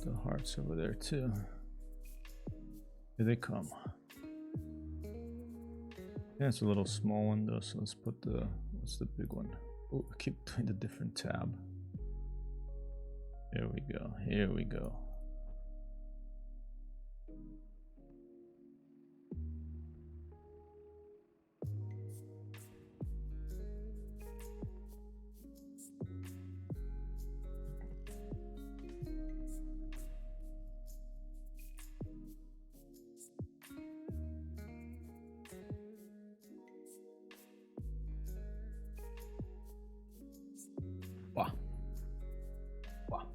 the hearts over there too. Here they come. Yeah, it's a little small one though, so let's put the, what's the big one? Oh, I keep doing the different tab. Here we go, here we go. Wow. Wow.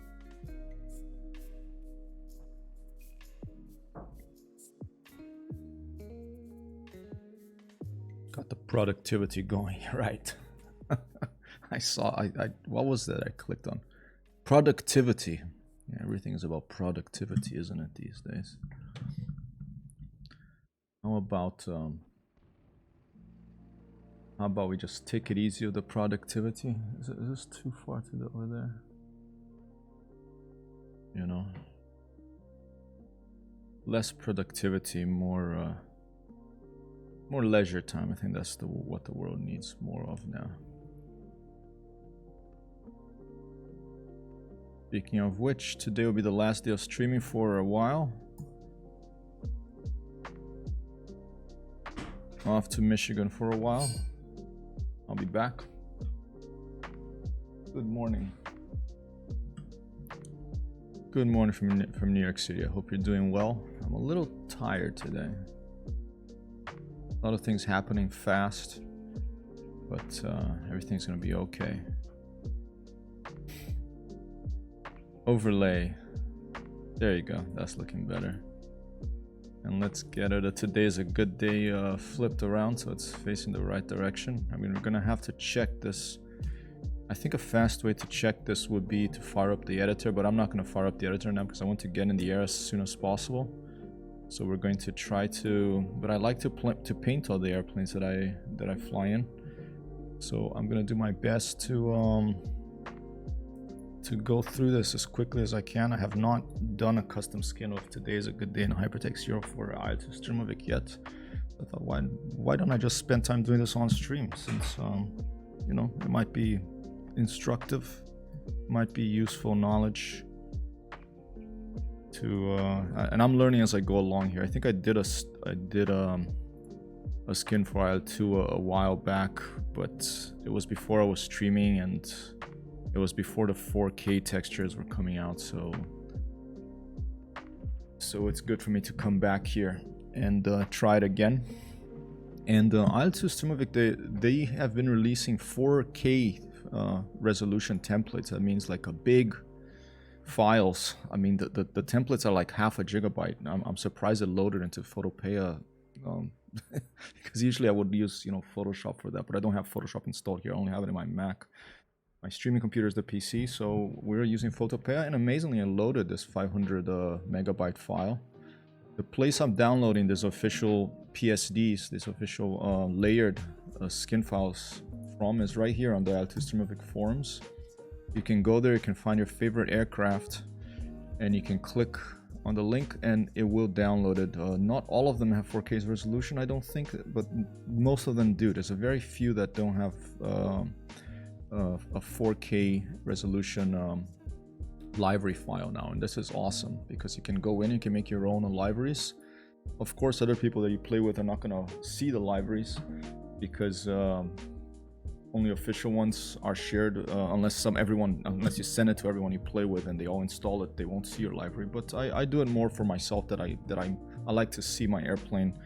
Got the productivity going, right? I saw, what was that I clicked on? Productivity. Yeah, everything is about productivity, isn't it, these days? How about we just take it easy with the productivity? Is this too far to the over there? You know, less productivity, more leisure time. I think that's what the world needs more of now. Speaking of which, today will be the last day of streaming for a while. Off to Michigan for a while. I'll be back. Good morning. Good morning from New York City. I hope you're doing well. I'm a little tired today. A lot of things happening fast, but everything's gonna be okay. Overlay. There you go. That's looking better. And let's get it. Today is a good day flipped around, so it's facing the right direction. I mean, we're gonna have to check this. I think a fast way to check this would be to fire up the editor, but I'm not gonna fire up the editor now because I want to get in the air as soon as possible. So we're going to try to, but I like to paint all the airplanes that I fly in. So I'm gonna do my best to go through this as quickly as I can. I have not done a custom skin of Today is a Good Day in Hypertexthero for IL-2 Sturmovik yet. I thought, why don't I just spend time doing this on stream, since you know, it might be instructive, might be useful knowledge to and I'm learning as I go along here. I think I did a skin for IL-2 a while back, but it was before I was streaming and it was before the 4K textures were coming out, so it's good for me to come back here and try it again. And IL-2 Sturmovik, they have been releasing 4K resolution templates. That means like a big files. I mean, the templates are like half a gigabyte. I'm surprised it loaded into Photopeia, because usually I would use, you know, Photoshop for that, but I don't have Photoshop installed here. I only have it in my Mac. My streaming computer is the PC, so we're using Photopeia, and amazingly, I loaded this 500 megabyte file. The place I'm downloading this official PSDs, this official layered skin files from, is right here on the IL-2 Sturmovik forums. You can go there, you can find your favorite aircraft, and you can click on the link, and it will download it. Not all of them have 4K resolution, I don't think, but most of them do. There's a very few that don't have a 4K resolution library file now, and this is awesome because you can go in and you can make your own libraries. Of course, other people that you play with are not going to see the libraries because only official ones are shared, unless you send it to everyone you play with and they all install it, they won't see your library. But I do it more for myself, that I like to see my airplane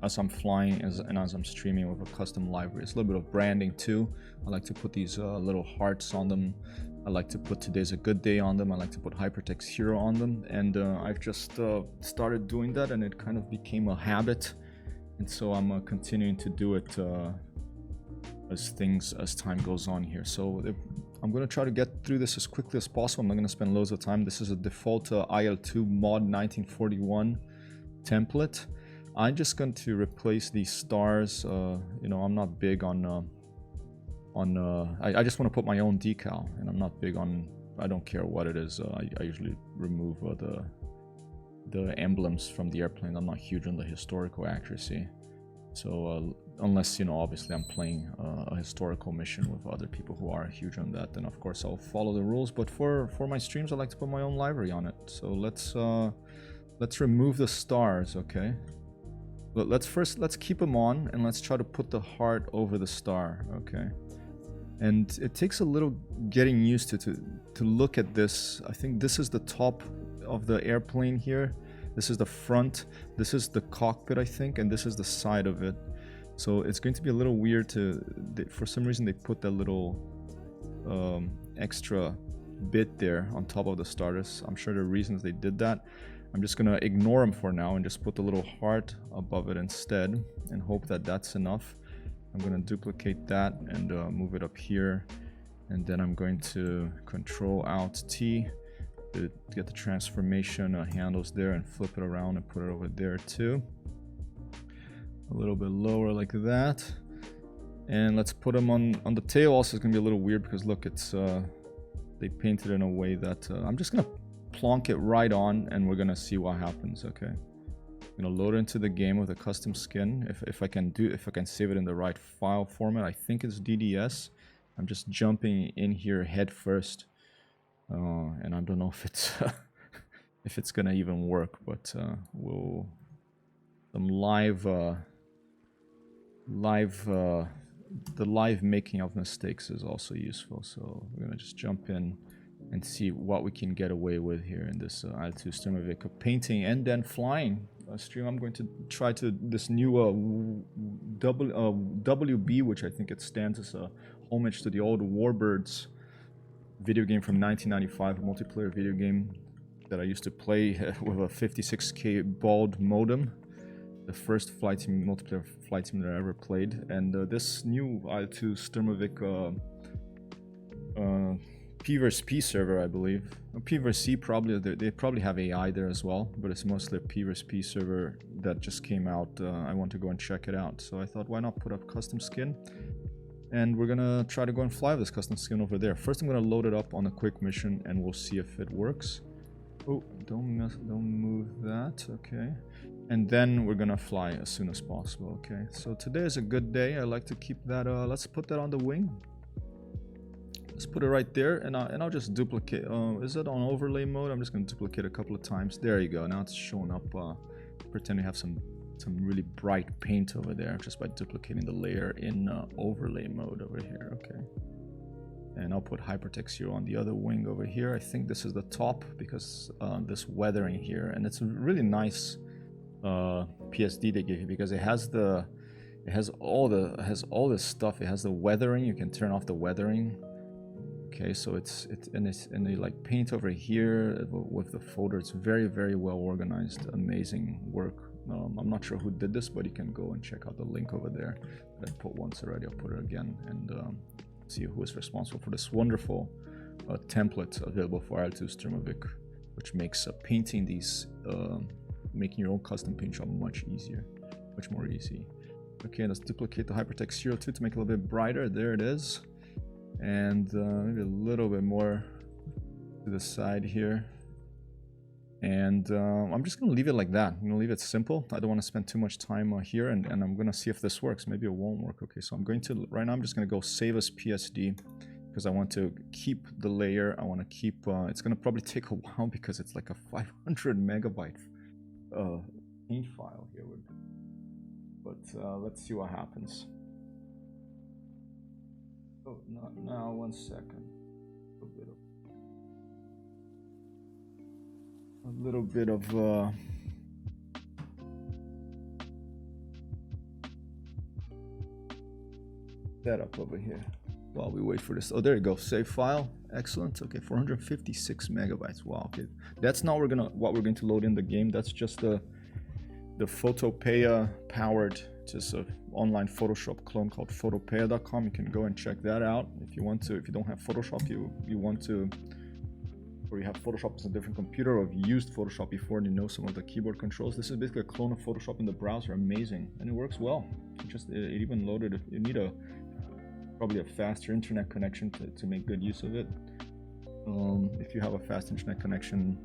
as I'm flying and as I'm streaming with a custom library. It's a little bit of branding too. I like to put these little hearts on them. I like to put Today's a Good Day on them. I like to put Hypertexthero on them. And I've just started doing that, and it kind of became a habit. And so I'm continuing to do it as time goes on here. So I'm going to try to get through this as quickly as possible. I'm not going to spend loads of time. This is a default IL-2 mod 1941 template. I'm just going to replace these stars. You know, I'm not big on I just want to put my own decal, and I'm not big on I don't care what it is. I usually remove the emblems from the airplane. I'm not huge on the historical accuracy. So unless, you know, obviously I'm playing a historical mission with other people who are huge on that, then of course I'll follow the rules. But for my streams, I like to put my own library on it. So let's remove the stars, okay? But let's keep them on, and let's try to put the heart over the star, okay? And it takes a little getting used to look at this. I think this is the top of the airplane here. This is the front. This is the cockpit, I think, and this is the side of it. So it's going to be a little weird for some reason they put that little extra bit there on top of the starters. I'm sure there are reasons they did that. I'm just gonna ignore them for now and just put the little heart above it instead and hope that that's enough. I'm gonna duplicate that and move it up here, and then I'm going to Control-Alt-T to get the transformation handles there and flip it around and put it over there too. A little bit lower like that. And let's put them on the tail. Also, it's gonna be a little weird because look, it's they painted in a way that I'm just gonna plonk it right on, and we're gonna see what happens. Okay, I'm gonna load it into the game with a custom skin. If I can save it in the right file format. I think it's DDS. I'm just jumping in here head first, and I don't know if it's if it's gonna even work, but we'll some the live making of mistakes is also useful. So we're gonna just jump in and see what we can get away with here in this IL-2 Sturmovik painting and then flying stream. I'm going to try this new WB, which I think it stands as a homage to the old Warbirds video game from 1995, a multiplayer video game that I used to play with a 56K baud modem. The first multiplayer flight sim that I ever played. And this new IL-2 Sturmovik P vs P server, I believe. P vs C probably, they probably have AI there as well, but it's mostly a P vs P server that just came out. I want to go and check it out, so I thought, why not put up custom skin? And we're gonna try to go and fly with this custom skin over there. First, I'm gonna load it up on a quick mission, and we'll see if it works. Oh, don't move that. Okay, and then we're gonna fly as soon as possible. Okay, so today is a good day. I like to keep that. Let's put that on the wing. Let's put it right there, and I'll just duplicate. Is it on overlay mode? I'm just going to duplicate a couple of times. There you go. Now it's showing up. Pretend to have some really bright paint over there just by duplicating the layer in overlay mode over here. Okay. And I'll put Hypertexthero on the other wing over here. I think this is the top because this weathering here, and it's a really nice PSD they give you because it has all this stuff. It has the weathering. You can turn off the weathering. Okay, so and they like paint over here with the folder. It's very, very well organized. Amazing work. I'm not sure who did this, but you can go and check out the link over there that I put once already. I'll put it again and see who is responsible for this wonderful template available for IL-2 Sturmovik, which makes painting these, making your own custom paint job much easier, much more easy. Okay, let's duplicate the Hypertexthero too to make it a little bit brighter. There it is. And maybe a little bit more to the side here. And I'm just going to leave it like that. I'm going to leave it simple. I don't want to spend too much time here, and I'm going to see if this works. Maybe it won't work. Okay, so I'm going to, right now I'm just going to go save as PSD because I want to keep the layer. I want to keep, it's going to probably take a while because it's like a 500 megabyte paint file here. But let's see what happens. Oh, not now, 1 second. A little bit of setup over here while we wait for this. Oh, there you go. Save file. Excellent. Okay, 456 megabytes. Wow. Okay, that's not what we're going to load in the game. That's just the Photopea powered, just an online Photoshop clone called photopea.com. You can go and check that out if you want to. If you don't have Photoshop, you want to, or you have Photoshop as a different computer, or have used Photoshop before and you know some of the keyboard controls. This is basically a clone of Photoshop in the browser. Amazing, and it works well. It even loaded it. You need probably a faster internet connection to make good use of it. if you have a fast internet connection,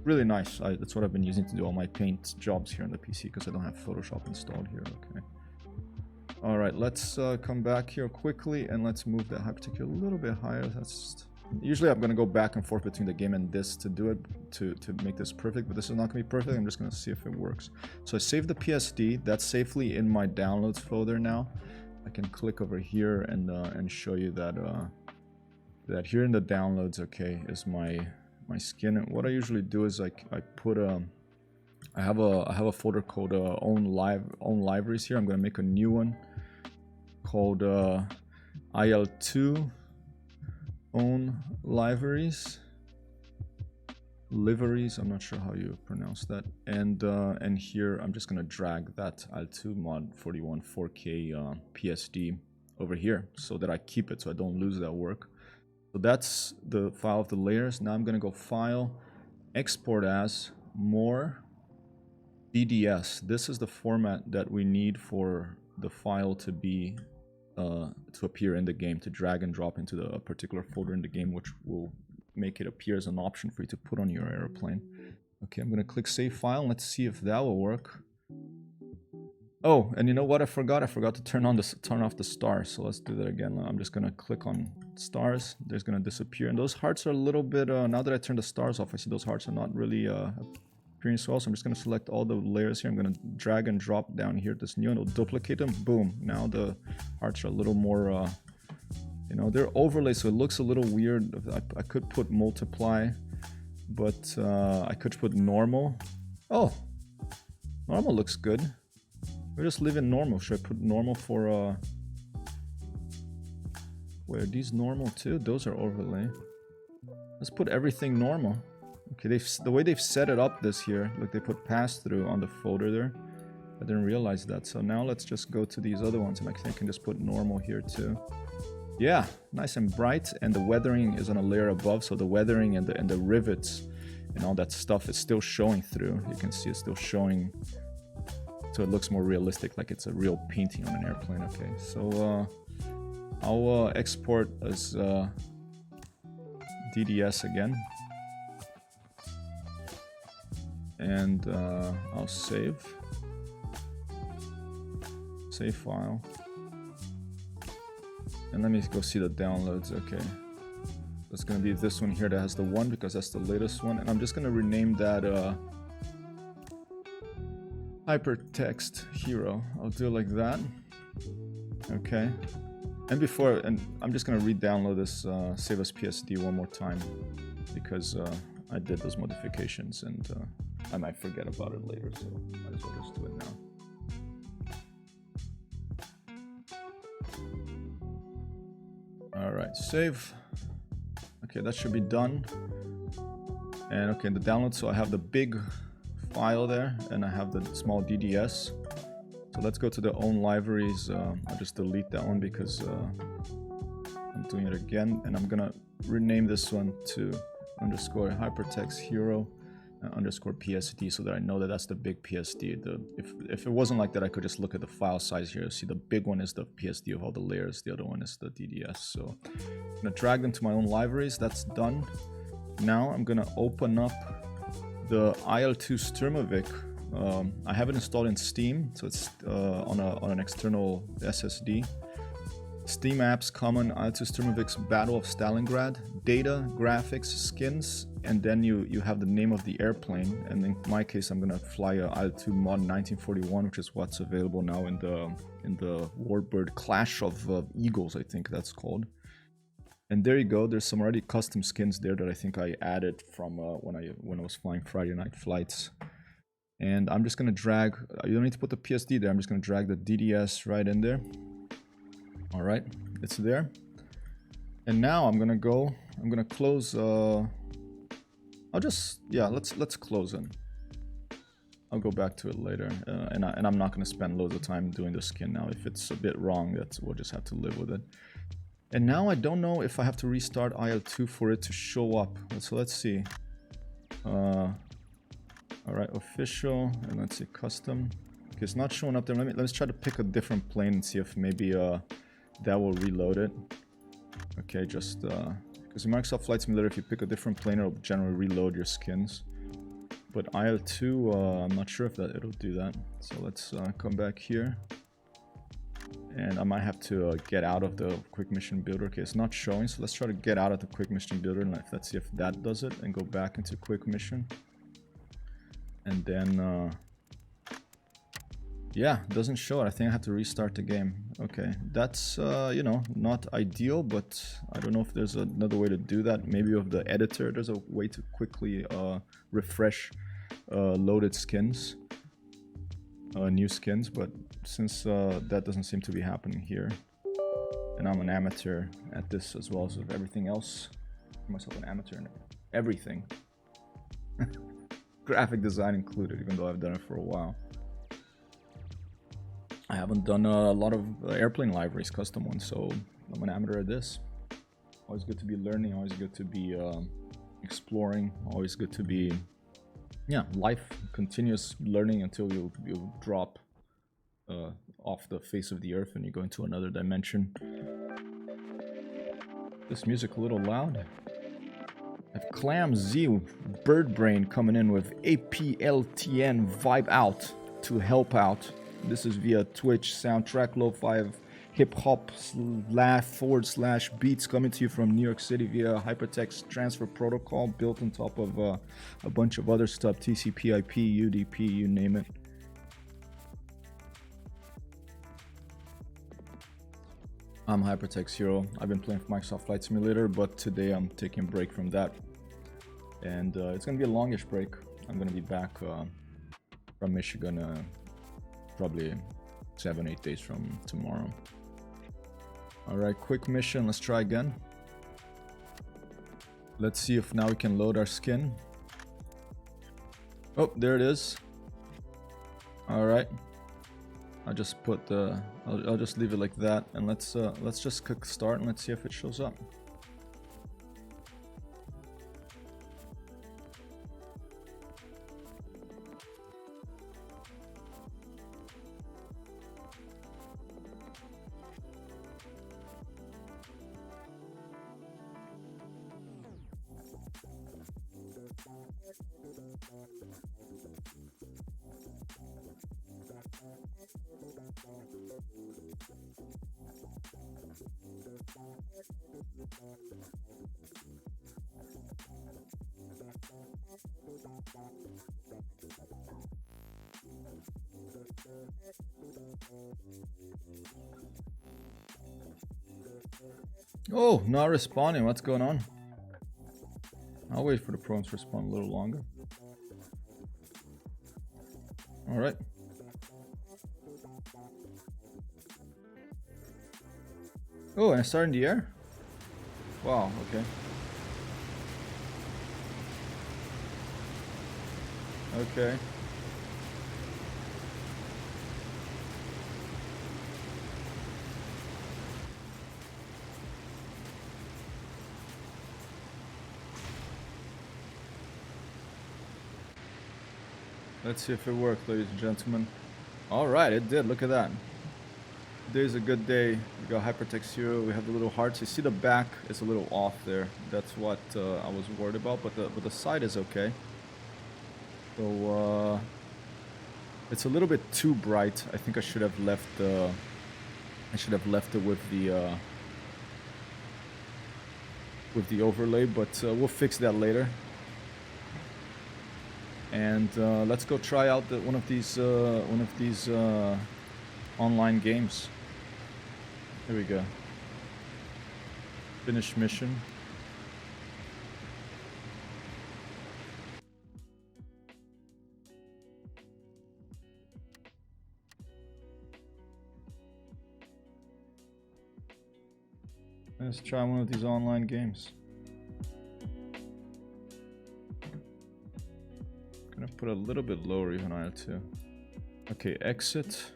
really nice. That's what I've been using to do all my paint jobs here on the PC because I don't have Photoshop installed here. Okay. All right, let's come back here quickly and let's move the Hypertexthero a little bit higher. That's usually I'm gonna go back and forth between the game and this to do it to make this perfect, but this is not gonna be perfect. I'm just gonna see if it works. So I saved the PSD. That's safely in my downloads folder now. I can click over here and show you that that here in the downloads, okay, is my skin. And what I usually do is I put I have a folder called own libraries here. I'm gonna make a new one called IL-2 own liveries. I'm not sure how you pronounce that. And here I'm just gonna drag that IL-2 mod 41 4K PSD over here so that I keep it, so I don't lose that work. So that's the file of the layers. Now I'm gonna go File, Export as, More, DDS. This is the format that we need for the file to be to appear in the game, to drag and drop into a particular folder in the game, which will make it appear as an option for you to put on your airplane. Okay, I'm gonna click Save File. Let's see if that will work. Oh, and you know what I forgot? I forgot to turn off the stars. So let's do that again. I'm just gonna click on stars. There's gonna disappear, and those hearts are a little bit. Now that I turned the stars off, I see those hearts are not really appearing so well. So I'm just gonna select all the layers here. I'm gonna drag and drop down here this new, and it'll duplicate them. Boom. Now the hearts are a little more. You know, they're overlaid, so it looks a little weird. I could put multiply, but I could put normal. Oh, normal looks good. We're just leaving normal. Should I put normal for wait, are these normal too? Those are overlay. Let's put everything normal. Okay, the way they've set it up this here, like they put pass-through on the folder there. I didn't realize that. So now let's just go to these other ones, and I can just put normal here too. Yeah, nice and bright, and the weathering is on a layer above, so the weathering and the rivets and all that stuff is still showing through. You can see it's still showing, so it looks more realistic, like it's a real painting on an airplane. Okay, so I'll export as DDS again, and I'll save file. And let me go see the downloads. Okay, that's gonna be this one here that has the 1 because that's the latest one, and I'm just gonna rename that Hypertexthero. I'll do it like that. Okay, and I'm just gonna re-download this save as PSD one more time because I did those modifications and I might forget about it later, so might as well just do it now. Alright, save. Okay, that should be done. And okay, the download, so I have the big file there and I have the small DDS. So let's go to the own libraries. I'll just delete that one because I'm doing it again, and I'm gonna rename this one to underscore Hypertexthero underscore PSD so that I know that that's the big PSD. If it wasn't like that, I could just look at the file size here. See, the big one is the PSD of all the layers, the other one is the DDS. So I'm gonna drag them to my own libraries. That's done. Now I'm gonna open up the IL-2 Sturmovik. I have it installed in Steam, so it's on an external SSD. Steam apps, common IL-2 Sturmovik's Battle of Stalingrad, data, graphics, skins, and then you have the name of the airplane. And in my case, I'm gonna fly a IL-2 mod 1941, which is what's available now in the Warbird Clash of Eagles, I think that's called. And there you go. There's some already custom skins there that I think I added from when I was flying Friday night flights. And I'm just gonna drag. You don't need to put the PSD there. I'm just gonna drag the DDS right in there. All right, it's there. And now I'm gonna close. Let's close in. I'll go back to it later, and I'm not gonna spend loads of time doing the skin now. If it's a bit wrong, we'll just have to live with it. And now I don't know if I have to restart IL-2 for it to show up. So let's see. All right, official, and let's see custom. Okay, it's not showing up there. Let's try to pick a different plane and see if maybe that will reload it. Okay, just Because in Microsoft Flight Simulator, if you pick a different plane, it'll generally reload your skins. But IL-2, I'm not sure if it'll do that. So let's come back here. And I might have to get out of the quick mission builder. Okay, it's not showing, so let's try to get out of the quick mission builder and let's see if that does it, and go back into quick mission. And then yeah, doesn't show it. I think I have to restart the game. Okay, that's you know, not ideal, but I don't know if there's another way to do that. Maybe with the editor there's a way to quickly refresh loaded skins, new skins, but since that doesn't seem to be happening here, and I'm an amateur at this as well as with everything else. I'm myself an amateur in everything. Graphic design included, even though I've done it for a while. I haven't done a lot of airplane libraries, custom ones, so I'm an amateur at this. Always good to be learning, always good to be exploring, always good to be, yeah, life, continuous learning until you drop off the face of the earth and you go into another dimension. This music a little loud. I have Clam Z Bird Brain coming in with APLTN Vibe Out to help out. This is via Twitch, soundtrack, lo-fi hip-hop / beats coming to you from New York City via Hypertext Transfer Protocol, built on top of a bunch of other stuff, TCP, IP, UDP, you name it. I'm Hypertexthero. I've been playing for Microsoft Flight Simulator, but today I'm taking a break from that. And it's going to be a longish break. I'm going to be back from Michigan probably 7-8 days from tomorrow. Alright, quick mission. Let's try again. Let's see if now we can load our skin. Oh, there it is. Alright. I'll just put the... I'll just leave it like that, and let's just click start and let's see if it shows up. Oh, not responding. What's going on? I'll wait for the prompts to respond a little longer. Alright. Oh, and I started in the air? Wow, okay. Okay. Let's see if it worked, ladies and gentlemen. Alright, it did. Look at that. Today's a good day. We got Hypertexthero. We have the little hearts. You see the back is a little off there. That's what I was worried about, but the side is okay. So it's a little bit too bright. I think I should have left it with the overlay, but we'll fix that later. And let's go try out one of these online games. Here we go. Finish mission. Let's try one of these online games. Gonna put a little bit lower even IL-2. Okay, exit.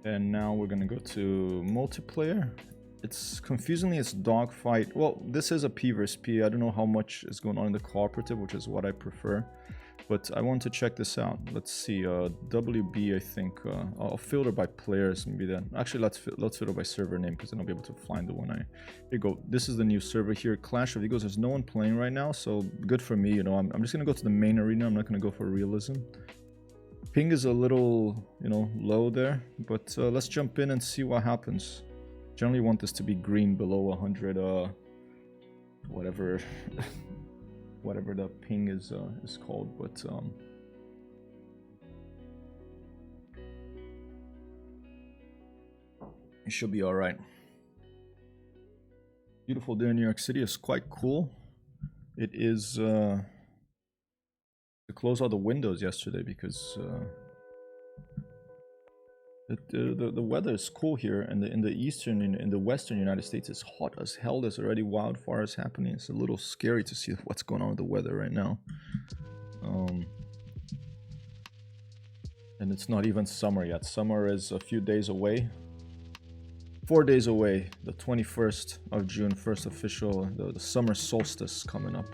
And now we're gonna go to multiplayer. It's confusingly it's dogfight. Well, this is a P versus P. I don't know how much is going on in the cooperative, which is what I prefer. But I want to check this out. Let's see, WB, I think. I'll filter by players, maybe then. Actually, let's filter by server name, because then I'll be able to find the one I... Here you go. This is the new server here, Clash of Eagles. There's no one playing right now, so good for me, you know. I'm just going to go to the main arena. I'm not going to go for realism. Ping is a little, you know, low there, but let's jump in and see what happens. Generally want this to be green below 100, whatever... whatever the ping is called, but it should be all right. Beautiful day in New York City is quite cool. It is to close all the windows yesterday because the weather is cool here, and in the western United States it's hot as hell. There's already wildfires happening. It's a little scary to see what's going on with the weather right now. And it's not even summer yet. Summer is a few days away. 4 days away. The 21st of June, first official, the summer solstice coming up.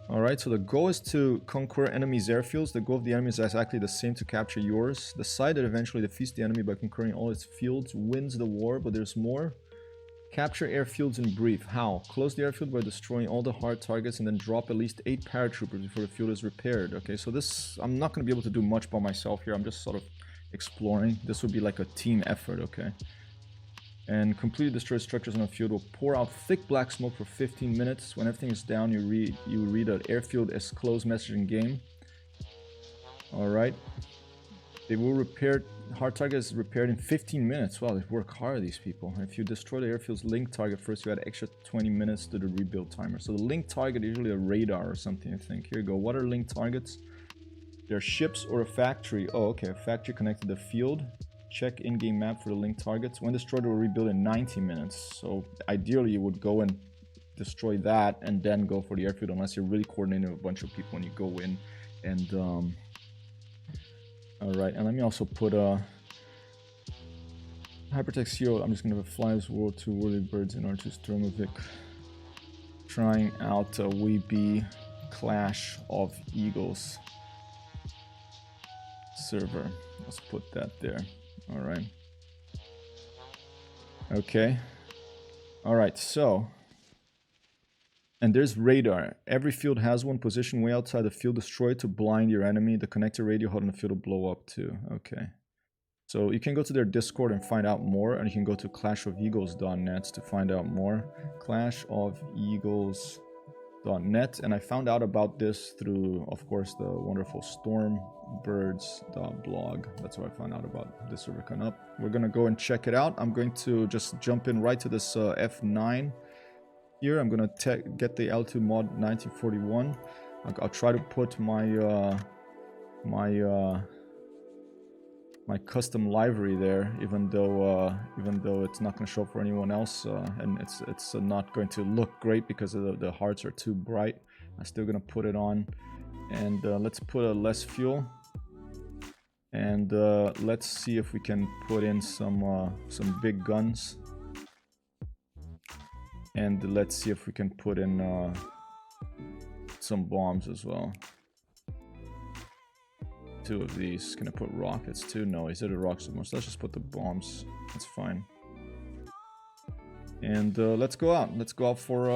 Alright, so the goal is to conquer enemies' airfields. The goal of the enemy is exactly the same, to capture yours. The side that eventually defeats the enemy by conquering all its fields wins the war, but there's more. Capture airfields in brief. How? Close the airfield by destroying all the hard targets and then drop at least 8 paratroopers before the field is repaired. Okay, so this, I'm not going to be able to do much by myself here. I'm just sort of exploring. This would be like a team effort, okay? And completely destroy structures on a field will pour out thick black smoke for 15 minutes. When everything is down, you read an airfield is closed message in game. Alright. They will repair, hard target is repaired in 15 minutes. Wow, they work hard, these people. If you destroy the airfield's link target first, you add extra 20 minutes to the rebuild timer. So the link target is usually a radar or something, I think. Here you go. What are link targets? They're ships or a factory. Oh, okay. A factory connected to the field. Check in-game map for the link targets. When destroyed, it will rebuild in 90 minutes. So ideally, you would go and destroy that and then go for the airfield, unless you're really coordinating with a bunch of people and you go in and... Alright, and let me also put Hypertexthero. I'm just going to fly this World 2 whirly birds in IL-2 Sturmovik. Trying out WB Clash of Eagles server. Let's put that there. Alright. Okay. Alright, so... And there's radar. Every field has one. Position way outside the field. Destroy it to blind your enemy. The connector radio held in the field will blow up too. Okay. So you can go to their Discord and find out more. And you can go to clashofeagles.net to find out more. Clashofeagles.net. And I found out about this through, of course, the wonderful stormbirds.blog. That's where I found out about this server coming up. We're going to go and check it out. I'm going to just jump in right to this F9. Here, I'm gonna get the IL-2 mod 1941. I'll try to put my my custom livery there, even though it's not gonna show up for anyone else, and it's not going to look great because the hearts are too bright. I'm still gonna put it on, and let's put a less fuel, and let's see if we can put in some big guns. And let's see if we can put in some bombs as well. 2 of these. Can I put rockets too? No, is it a rocket most? Let's just put the bombs. That's fine. And let's go out. Let's go out for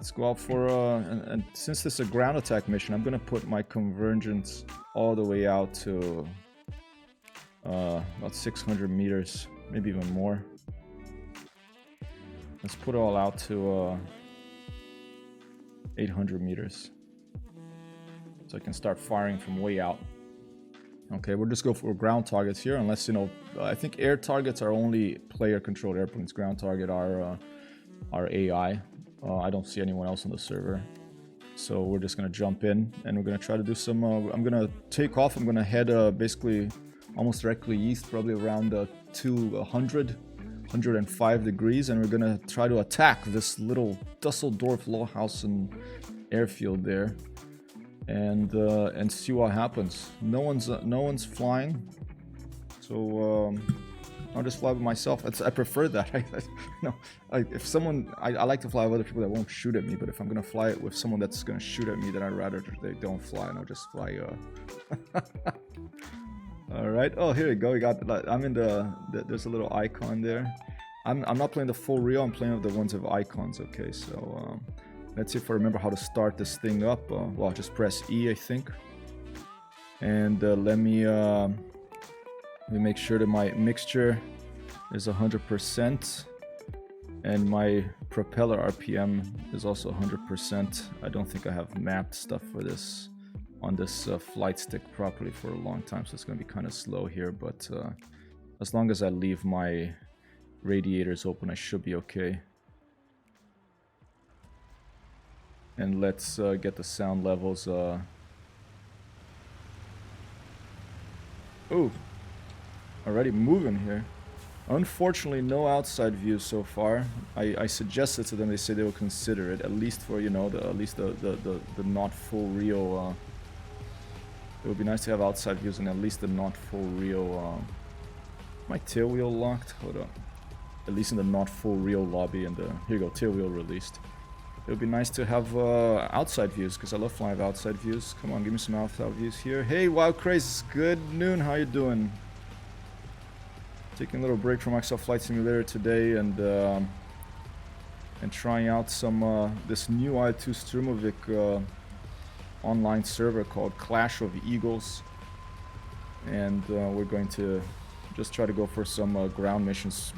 and since this is a ground attack mission, I'm gonna put my convergence all the way out to about 600 meters, maybe even more. Let's put it all out to 800 meters. So I can start firing from way out. Okay, we'll just go for ground targets here, unless, you know, I think air targets are only player-controlled airplanes. Ground target are AI. I don't see anyone else on the server. So we're just going to jump in, and we're going to try to do some... I'm going to take off. I'm going to head basically almost directly east, probably around 105 degrees, and we're gonna try to attack this little Dusseldorf-Lohausen airfield there, and see what happens. No one's flying, so I'll just fly by myself. I prefer that. If someone, I like to fly with other people that won't shoot at me, but if I'm gonna fly it with someone that's gonna shoot at me, then I'd rather they don't fly and I'll just fly. All right. Oh, here you go. We got. I'm in there's a little icon there. I'm not playing the full reel. I'm playing with the ones with icons. Okay, so let's see if I remember how to start this thing up. Well, just press E, I think. And let me make sure that my mixture is 100% and my propeller RPM is also 100%. I don't think I have mapped stuff for this on this flight stick properly for a long time, so it's going to be kind of slow here, but as long as I leave my radiators open, I should be okay. And let's get the sound levels. Oh, already moving here. Unfortunately, no outside views so far. I suggested to them, they say they will consider it, at least for, you know, at least the not full reel. It would be nice to have outside views and at least the not full reel. My tail wheel locked? Hold up. At least in the not full reel lobby, and here you go, tail wheel released. It would be nice to have outside views, because I love flying with outside views. Come on, give me some outside views here. Hey, Wild Craze, good noon, how you doing? Taking a little break from Microsoft Flight Simulator today, and trying out some this new IL-2 Sturmovik online server called Clash of Eagles. And we're going to just try to go for some ground missions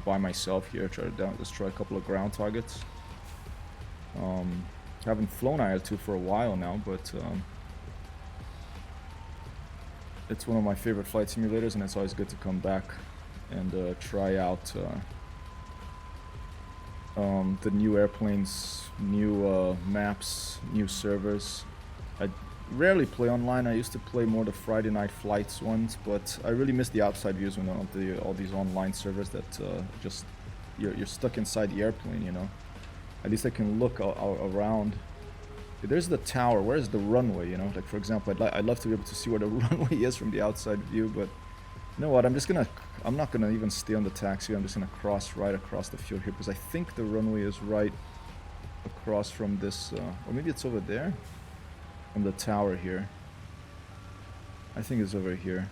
by myself here. Try to destroy a couple of ground targets. Haven't flown IL-2 for a while now, but it's one of my favorite flight simulators, and it's always good to come back and try out the new airplanes, new maps, new servers. I rarely play online. I used to play more the Friday Night Flights ones, but I really miss the outside views when all these online servers that just you're stuck inside the airplane, you know. At least I can look around. There's the tower. Where's the runway? You know, like for example, I'd love to be able to see where the runway is from the outside view, but you know what? I'm not gonna even stay on the taxi. I'm just gonna cross right across the field here, because I think the runway is right across from this, or maybe it's over there, from the tower here. I think it's over here.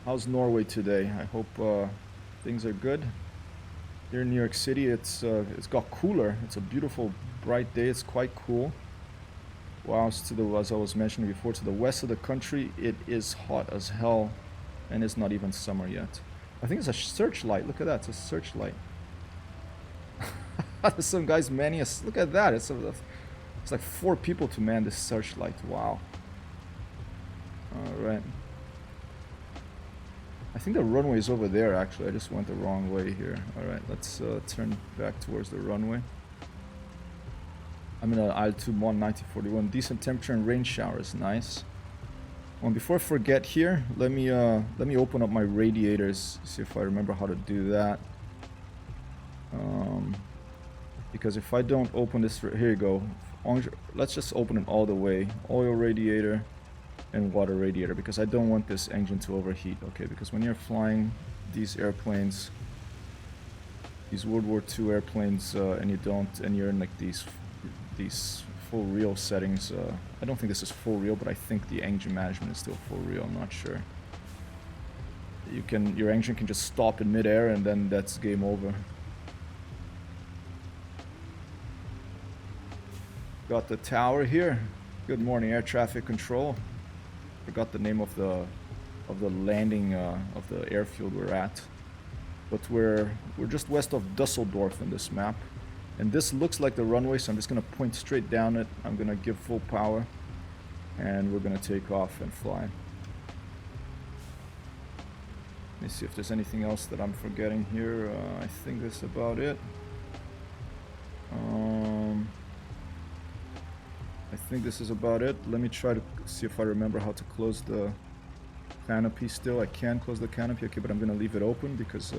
How's Norway today? I hope things are good. Here in New York City, it's got cooler. It's a beautiful, bright day. It's quite cool. Whilst as I was mentioning before, to the west of the country, it is hot as hell, and it's not even summer yet. I think it's a searchlight. Look at that. It's a searchlight. There's some guys manning us. Look at that. It's like 4 people to man this searchlight. Wow. All right. I think the runway is over there, actually. I just went the wrong way here. Alright, let's turn back towards the runway. I'm in an IL-2 Mon 1941. Decent temperature and rain showers. Nice. Before I forget here, let me open up my radiators, see if I remember how to do that. Because if I don't open this... Here you go. Let's just open it all the way. Oil radiator and water radiator, because I don't want this engine to overheat. Okay, because when you're flying these airplanes, these World War II airplanes, and you're in like these full reel settings. I don't think this is full reel, but I think the engine management is still full reel. I'm not sure. Your engine can just stop in midair, and then that's game over. Got the tower here. Good morning, air traffic control. Forgot the name of the landing of the airfield we're at, but we're just west of Dusseldorf in this map, and this looks like the runway, so I'm just gonna point straight down it. I'm gonna give full power, and we're gonna take off and fly. Let me see if there's anything else that I'm forgetting here. I think that's about it. I think this is about it. Let me try to see if I remember how to close the canopy still. I can close the canopy, okay, but I'm going to leave it open because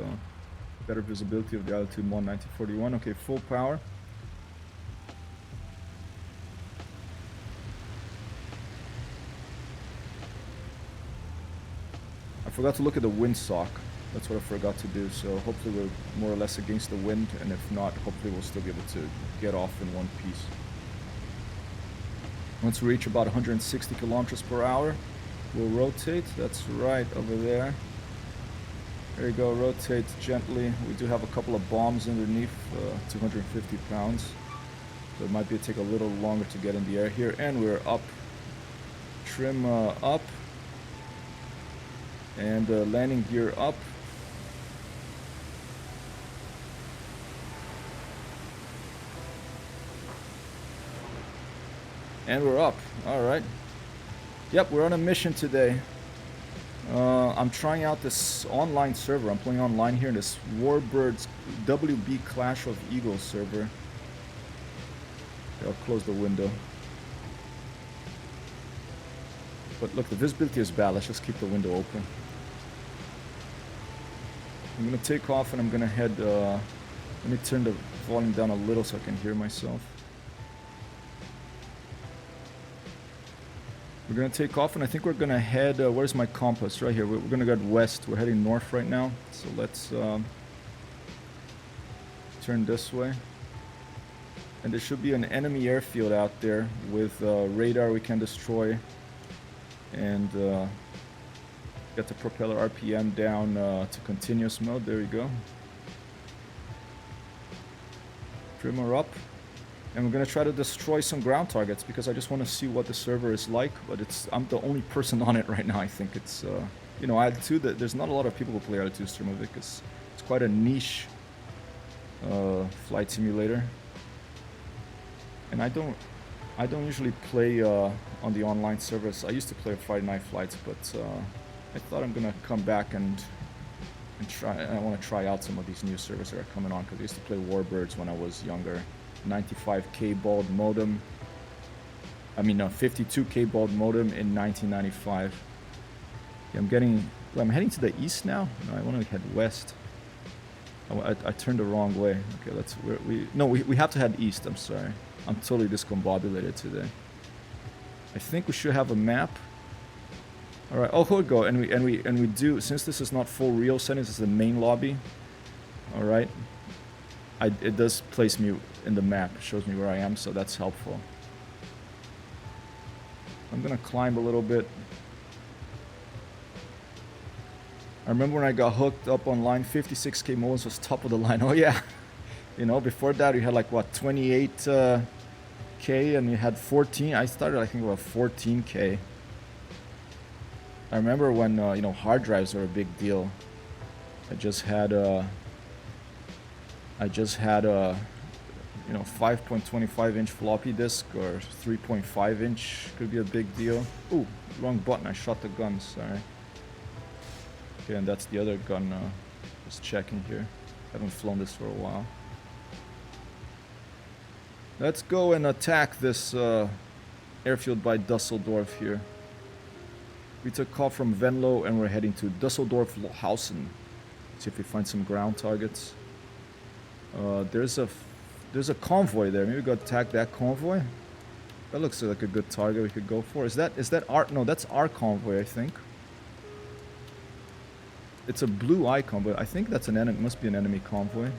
better visibility of the IL-2 Mon 1941. Okay, full power. I forgot to look at the windsock. That's what I forgot to do, so hopefully we're more or less against the wind, and if not, hopefully we'll still be able to get off in one piece. Once we reach about 160 kilometers per hour, we'll rotate. That's right over there. There you go, rotate gently. We do have a couple of bombs underneath, 250 pounds. So it might take a little longer to get in the air here. And we're up. Trim up. And landing gear up. And we're up. Alright. Yep, we're on a mission today. I'm trying out this online server. I'm playing online here in this Warbirds WB Clash of Eagles server. Okay, I'll close the window. But look, the visibility is bad. Let's just keep the window open. I'm gonna take off and I'm gonna head... let me turn the volume down a little so I can hear myself. We're gonna take off, and I think we're gonna head. Where's my compass? Right here. We're gonna go west. We're heading north right now. So let's turn this way. And there should be an enemy airfield out there with radar we can destroy, and get the propeller RPM down to continuous mode. There you go. Trim her up. And we're gonna try to destroy some ground targets because I just want to see what the server is like. But I'm the only person on it right now. I think it's you know, IL-2. There's not a lot of people who play IL-2 Sturmovik. It's quite a niche flight simulator. And I don't usually play on the online servers. I used to play Friday Night Flights, but I thought I'm gonna come back and try. I want to try out some of these new servers that are coming on because I used to play Warbirds when I was younger. 95k baud modem. I mean, no, 52k baud modem in 1995. Yeah, I'm heading to the east now. No, I want to head west. I turned the wrong way. Okay, we have to head east. I'm sorry. I'm totally discombobulated today. I think we should have a map. All right. Oh, here we go. And we do, since this is not full real settings. This is the main lobby. All right. It does place me in the map. It shows me where I am, so that's helpful. I'm gonna climb a little bit. I remember when I got hooked up online, 56k modems was top of the line. Oh yeah, you know, before that you had like what, 28k, and you had 14. I started, I think, about 14k. I remember when you know, hard drives were a big deal. I just had you know, 5.25 inch floppy disk or 3.5 inch could be a big deal. Ooh, wrong button. I shot the gun. Sorry. Okay, and that's the other gun. Just checking here. Haven't flown this for a while. Let's go and attack this airfield by Dusseldorf here. We took off from Venlo and we're heading to Dusseldorf-Lohausen. See if we find some ground targets. There's a convoy there. Maybe we go attack that convoy. That looks like a good target we could go for. Is that our? No, that's our convoy, I think. It's a blue eye convoy. I think that's an enemy. Must be an enemy convoy.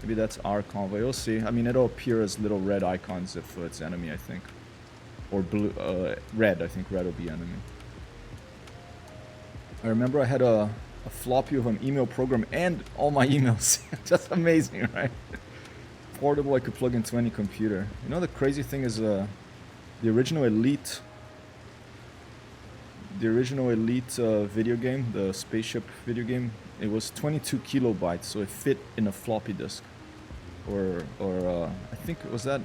Maybe that's our convoy. We'll see. I mean, it'll appear as little red icons if it's enemy, I think. Or blue, red. I think red will be enemy. I remember I had a floppy of an email program and all my emails. Just amazing, right? Portable, I could plug into any computer. You know, the crazy thing is the original Elite video game, the spaceship video game, it was 22 kilobytes, so it fit in a floppy disk. Or I think it was that,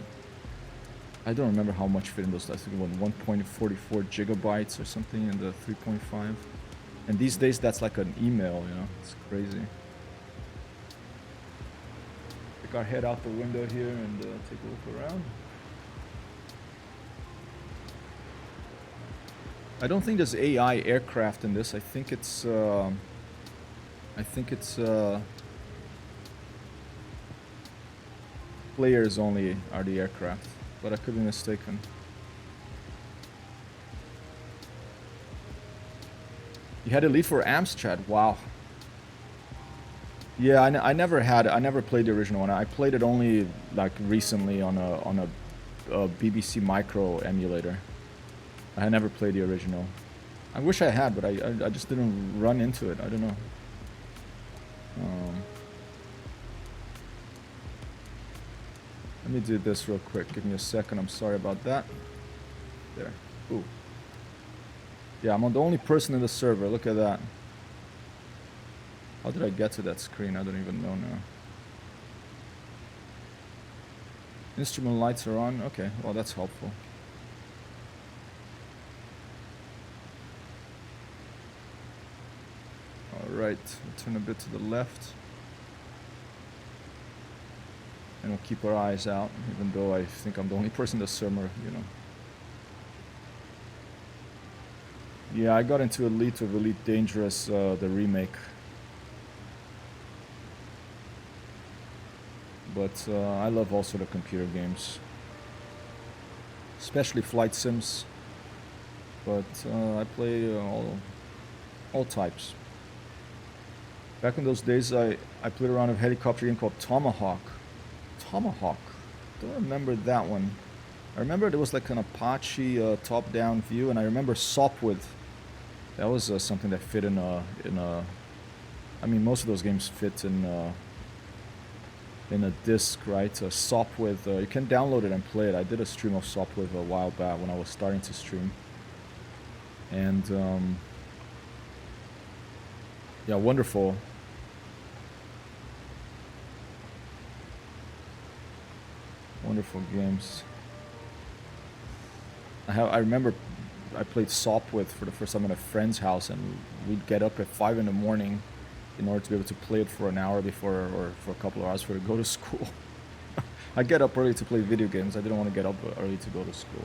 I don't remember how much fit in those. I think it was 1.44 gigabytes or something in the 3.5. And these days that's like an email, you know, it's crazy. Take our head out the window here and take a look around. I don't think there's AI aircraft in this. I think it's players only are the aircraft, but I could be mistaken. You had Elite for Amstrad. Wow. Yeah, I never had. I never played the original one. I played it only like recently on a BBC Micro emulator. I never played the original. I wish I had, but I just didn't run into it. I don't know. Let me do this real quick. Give me a second. I'm sorry about that. There. Ooh. Yeah, I'm the only person in the server. Look at that. How did I get to that screen? I don't even know now. Instrument lights are on. Okay, well that's helpful. Alright, we'll turn a bit to the left. And we'll keep our eyes out, even though I think I'm the only person in the server, you know. Yeah, I got into Elite of Elite Dangerous, the remake. But I love also the computer games. Especially flight sims. But I play all types. Back in those days, I played around a helicopter game called Tomahawk. Tomahawk. Don't remember that one. I remember there was like an Apache top-down view, and I remember Sopwith. That was something that fit in a. I mean, most of those games fit in a disc, right? Sopwith. You can download it and play it. I did a stream of Sopwith a while back when I was starting to stream, and yeah, wonderful. Wonderful games. I remember I played Sopwith for the first time at a friend's house, and we'd get up at 5 in the morning in order to be able to play it for an hour before, or for a couple of hours before to go to school. I get up early to play video games. I didn't want to get up early to go to school.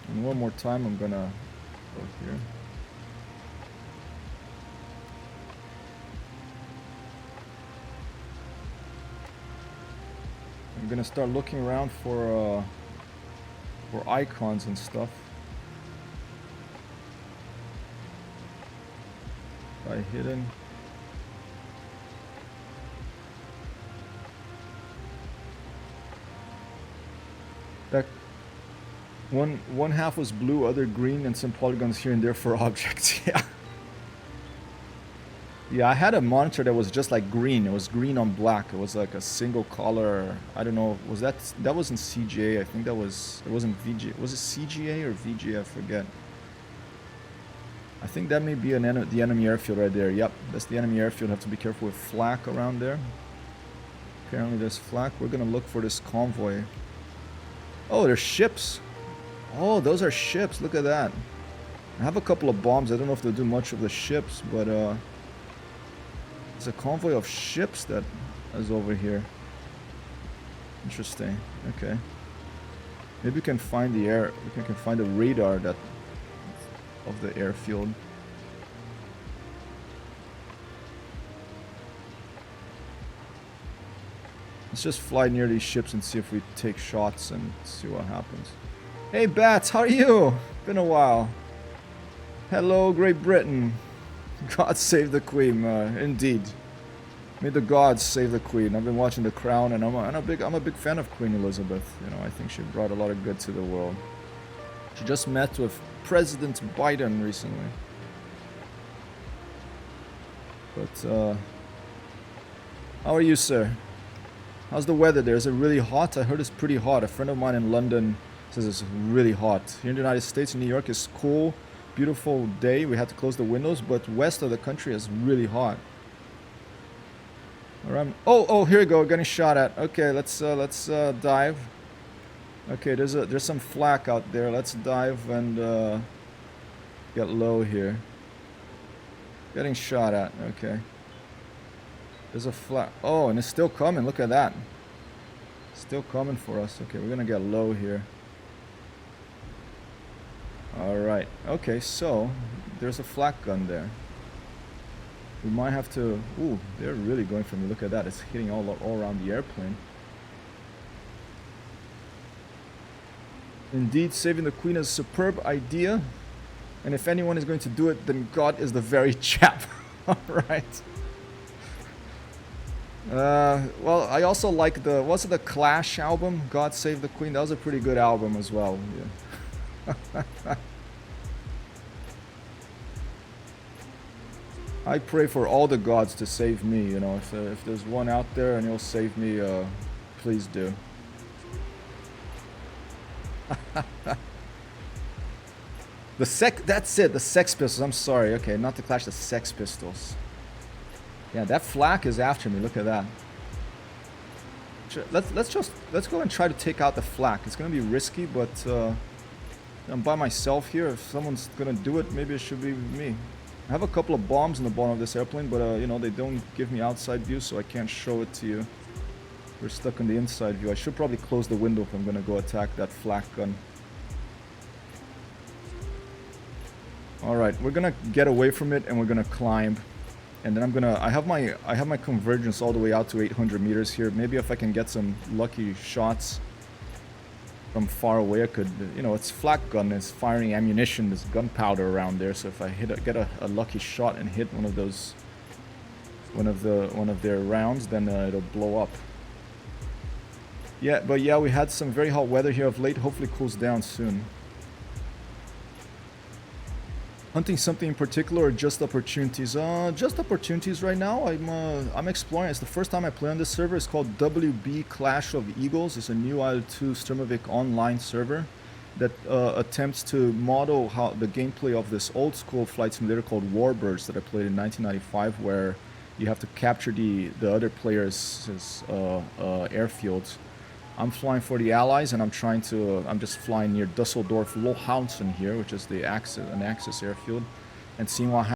And one more time, I'm gonna go here. I'm gonna start looking around for icons and stuff. Try hidden. That one half was blue, other green, and some polygons here and there for objects. Yeah. Yeah, I had a monitor that was just like green. It was green on black. It was like a single color. I don't know. Was that wasn't CGA? I think that was. It wasn't VGA. Was it CGA or VGA? I forget. I think that may be the enemy airfield right there. Yep, that's the enemy airfield. Have to be careful with flak around there. Apparently there's flak. We're gonna look for this convoy. Oh, there's ships. Oh, those are ships. Look at that. I have a couple of bombs. I don't know if they'll do much of the ships, but it's a convoy of ships that is over here. Interesting. Okay. Maybe we can find the air. We can find the radar that of the airfield. Let's just fly near these ships and see if we take shots and see what happens. Hey Bats, how are you? Been a while. Hello, Great Britain. God save the Queen. Indeed. May the gods save the Queen. I've been watching The Crown, and I'm a big fan of Queen Elizabeth. You know, I think she brought a lot of good to the world. She just met with President Biden recently. But how are you, sir? How's the weather there? Is it really hot? I heard it's pretty hot. A friend of mine in London says it's really hot. Here in the United States, in New York, it's cool, beautiful day. We had to close the windows, but west of the country is really hot. All right. Oh, here we go. Getting shot at. Okay, let's dive. Okay, there's some flak out there. Let's dive and get low here. Getting shot at. Okay. There's a flak. Oh, and it's still coming. Look at that. Still coming for us. Okay, we're gonna get low here. All right. Okay, so there's a flak gun there. We might have to... Ooh, they're really going for me. Look at that. It's hitting all around the airplane. Indeed, saving the queen is a superb idea. And if anyone is going to do it, then God is the very chap. Alright. Well, I also like the... Was it the Clash album? God Save the Queen? That was a pretty good album as well. Yeah. I pray for all the gods to save me, you know. If there's one out there and he'll save me, please do. That's it, the Sex Pistols. I'm sorry. Okay, not the Clash, the Sex Pistols. Yeah, that flak is after me. Look at that. Let's go and try to take out the flak. It's gonna be risky, but I'm by myself here. If someone's gonna do it, maybe it should be me. I have a couple of bombs in the bottom of this airplane, but you know, they don't give me outside view, so I can't show it to you. We're stuck in the inside view. I should probably close the window if I'm gonna go attack that flak gun. Alright, we're gonna get away from it and we're gonna climb. And then I have my convergence all the way out to 800 meters here. Maybe if I can get some lucky shots from far away, I could, you know, it's flak gun, it's firing ammunition, there's gunpowder around there, so if I get a lucky shot and hit one of their rounds, then it'll blow up. Yeah, but yeah, we had some very hot weather here of late. Hopefully it cools down soon. Hunting something in particular or just opportunities? Just opportunities right now. I'm exploring. It's the first time I play on this server. It's called WB Clash of Eagles. It's a new IL-2 Sturmovik online server that attempts to model how the gameplay of this old school flight simulator called Warbirds that I played in 1995, where you have to capture the other players' airfields. I'm flying for the Allies, and I'm just flying near Dusseldorf-Lohausen here, which is an Axis airfield, and seeing what happens.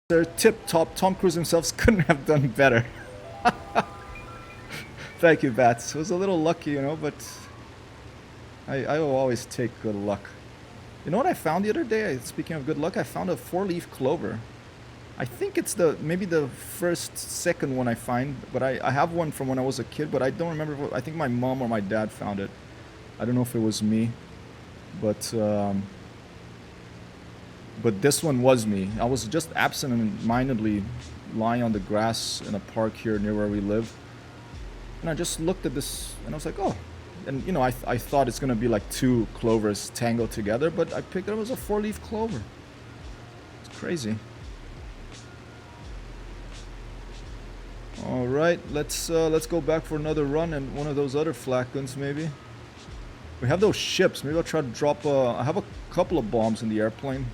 They're tip-top. Tom Cruise himself couldn't have done better. Thank you, Bats. It was a little lucky, you know, but I will always take good luck. You know what I found the other day? Speaking of good luck, I found a 4-leaf clover. I think it's maybe the second one I find, but I have one from when I was a kid, but I don't remember. I think my mom or my dad found it. I don't know if it was me, but this one was me. I was just absent-mindedly lying on the grass in a park here near where we live, and I just looked at this, and I was like, oh. And, you know, I thought it's going to be like 2 clovers tangled together, but I picked it up as a 4-leaf clover. It's crazy. All right, let's go back for another run and one of those other flak guns maybe. We have those ships. Maybe I'll try to drop. I have a couple of bombs in the airplane.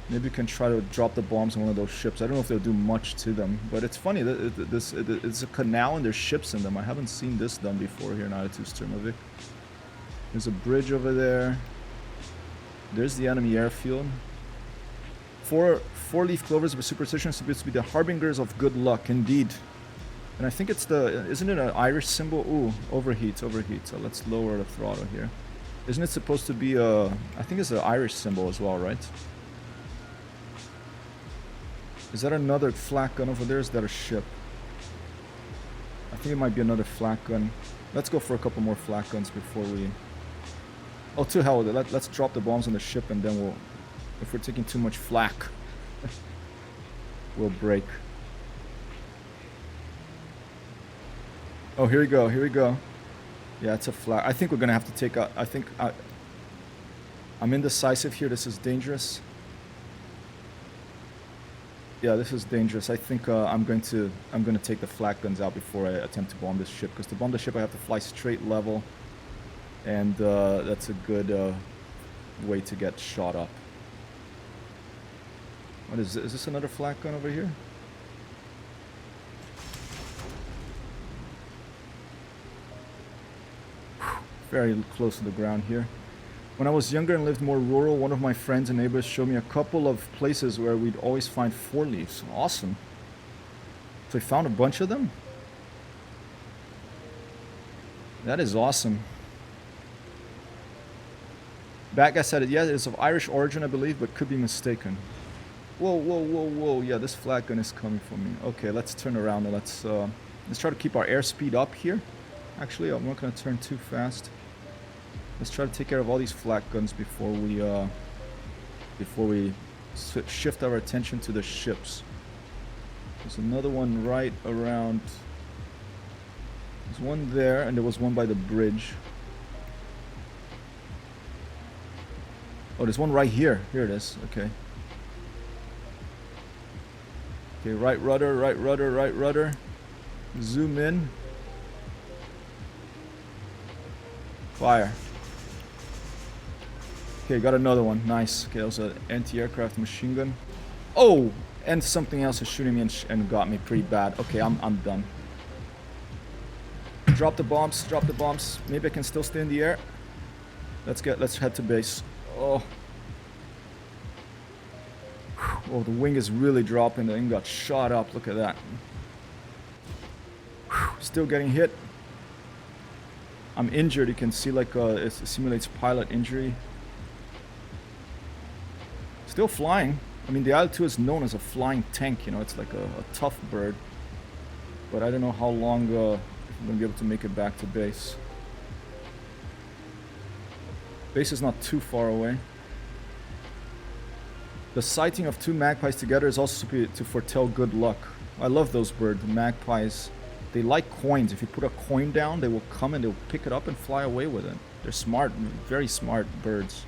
Maybe we can try to drop the bombs on one of those ships. I don't know if they'll do much to them, but it's funny that it's a canal and there's ships in them. I haven't seen this done before here in IL-2 Sturmovik. There's a bridge over there. There's the enemy airfield. 4-leaf clovers with superstition supposed to be the harbingers of good luck, indeed. And I think it's isn't it an Irish symbol? Ooh, overheat. So let's lower the throttle here. Isn't it supposed to be I think it's an Irish symbol as well, right? Is that another flak gun over there? Is that a ship? I think it might be another flak gun. Let's go for a couple more flak guns before we... Oh, to hell with it. Let's drop the bombs on the ship and then we'll... If we're taking too much flak, we'll break. Oh, here we go. Yeah, it's a flak. I think we're gonna have to take out... I'm indecisive here. This is dangerous. Yeah, this is dangerous. I think I'm gonna take the flak guns out before I attempt to bomb this ship. Because to bomb the ship, I have to fly straight level, and that's a good way to get shot up. What is this? Is this another flak gun over here? Very close to the ground here. When I was younger and lived more rural, one of my friends and neighbors showed me a couple of places where we'd always find 4-leaves. Awesome. So we found a bunch of them? That is awesome. Bad guy said it. Yeah, it's of Irish origin, I believe, but could be mistaken. Whoa. Yeah, this flak gun is coming for me. Okay, let's turn around and let's try to keep our airspeed up here. Actually, I'm not going to turn too fast. Let's try to take care of all these flak guns before we shift our attention to the ships. There's another one right around. There's one there, and there was one by the bridge. Oh, there's one right here. Here it is. Okay. Okay, right rudder. Zoom in. Fire. Okay, got another one. Nice. Okay, that was an anti-aircraft machine gun. Oh, and something else is shooting me and got me pretty bad. Okay, I'm done. Drop the bombs. Maybe I can still stay in the air. Let's head to base. Oh. Oh, the wing is really dropping. The thing got shot up. Look at that. Still getting hit. I'm injured. You can see like it simulates pilot injury. Still flying. I mean, the IL-2 is known as a flying tank. You know, it's like a tough bird. But I don't know how long I'm going to be able to make it back to base. Base is not too far away. The sighting of 2 magpies together is also to foretell good luck. I love those birds, the magpies. They like coins. If you put a coin down, they will come and they'll pick it up and fly away with it. They're smart, very smart birds.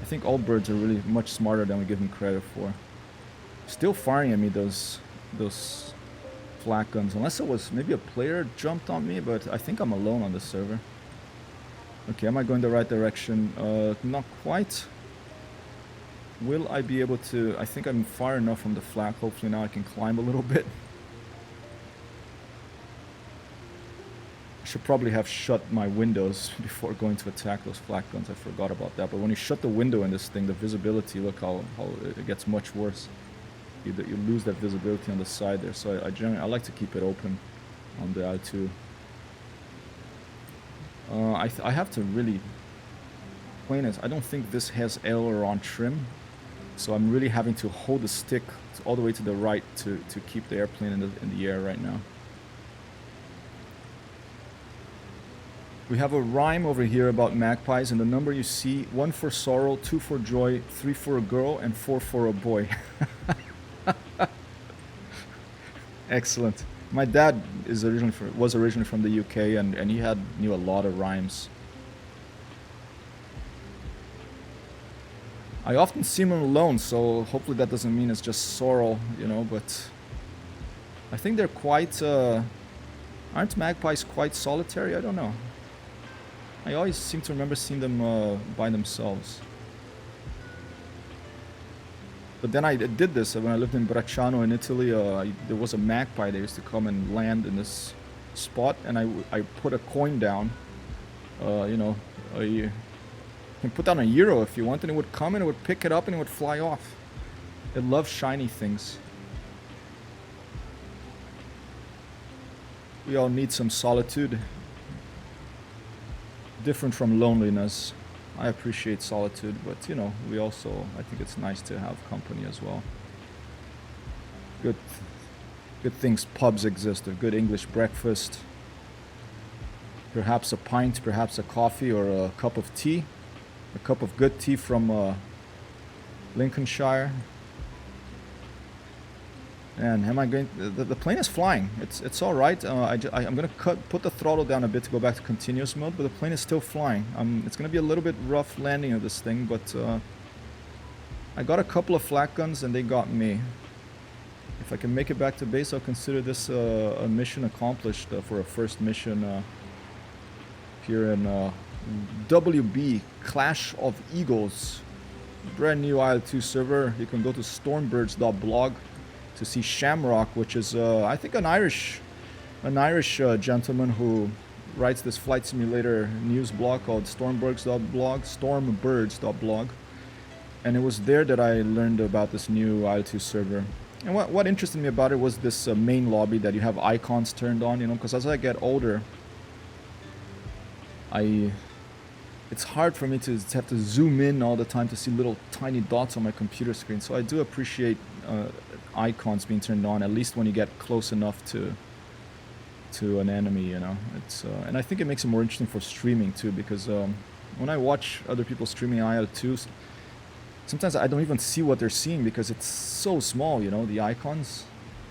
I think all birds are really much smarter than we give them credit for. Still firing at me those flak guns. Unless it was maybe a player jumped on me, but I think I'm alone on the server. Okay, am I going the right direction? Not quite. Will I be able to... I think I'm far enough from the flak. Hopefully now I can climb a little bit. I should probably have shut my windows before going to attack those flak guns. I forgot about that. But when you shut the window in this thing, the visibility, look how it gets much worse. You lose that visibility on the side there. So I like to keep it open on the IL-2. I have to really... Plane is... I don't think this has aileron trim. So I'm really having to hold the stick all the way to the right to keep the airplane in the air right now. We have a rhyme over here about magpies, and the number you see: 1 for sorrow, 2 for joy, 3 for a girl, and 4 for a boy. Excellent. My dad was originally from the UK, and he knew a lot of rhymes. I often see him alone, so hopefully that doesn't mean it's just sorrow, you know, but I think they're quite, aren't magpies quite solitary? I don't know. I always seem to remember seeing them by themselves. But then I did this when I lived in Bracciano in Italy. There was a magpie that used to come and land in this spot, and I put a coin down. You know, you can put down a euro if you want, and it would come and it would pick it up and it would fly off. It loves shiny things. We all need some solitude. Different from loneliness. I appreciate solitude, but you know, I think it's nice to have company as well. Good things, pubs exist, a good English breakfast, perhaps a pint, perhaps a coffee, or a cup of tea, a cup of good tea from Lincolnshire. And am I going? The plane is flying. It's all right. I'm gonna put the throttle down a bit to go back to continuous mode, but the plane is still flying. It's gonna be a little bit rough landing of this thing, but I got a couple of flak guns and they got me. If I can make it back to base, I'll consider this a mission accomplished for a first mission here in WB Clash of Eagles, brand new IL-2 server. You can go to stormbirds.blog to see Shamrock, which is I think an Irish gentleman who writes this flight simulator news blog called stormbirds.blog, and it was there that I learned about this new IL-2 server. And what interested me about it was this main lobby that you have icons turned on, you know, because as I get older, it's hard for me to have to zoom in all the time to see little tiny dots on my computer screen. So I do appreciate icons being turned on, at least when you get close enough to an enemy, you know. And I think it makes it more interesting for streaming too, because when I watch other people streaming IL-2, sometimes I don't even see what they're seeing because it's so small, you know, the icons.